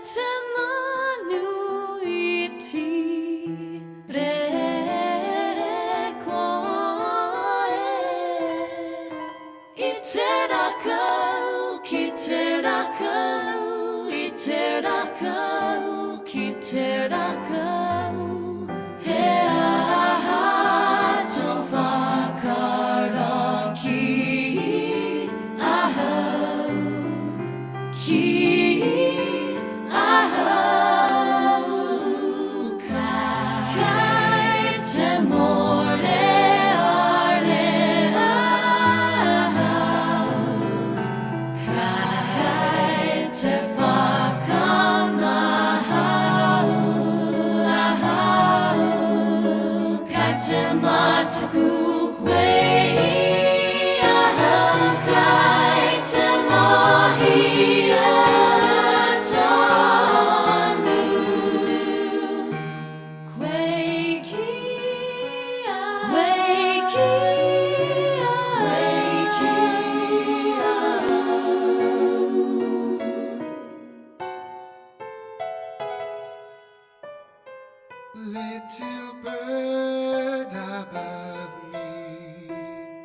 te Manu Iti re koe I te rakau ki te rakau I te rakau ki te rakau he aha to whakaraki ahau ki ahau kai te more are ahau kai te whakanga ahau ahau kai te mataku koe ahau kai te mahi atonu koe kia Little bird above me,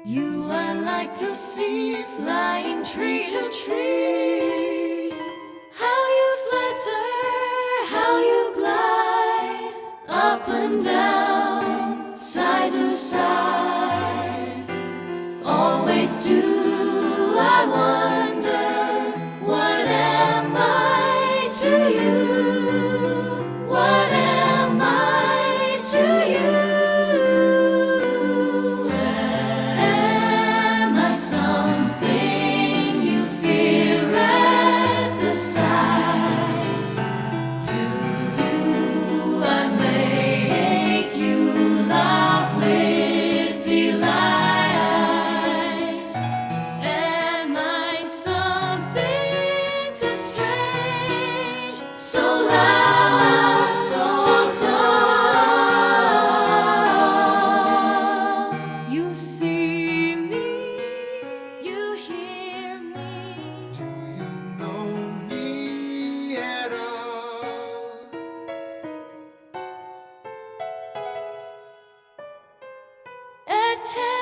You are like Lucy flying tree to tree. How you flutter, how you glide, up and down, side to side. Always do I wonder, what am I to you? What am I to you? Am I something you fear at the sight? Do I make you laugh with delight? Am I something too strange, so loud, so tall? You see me, you hear me. do you know me at all? Et te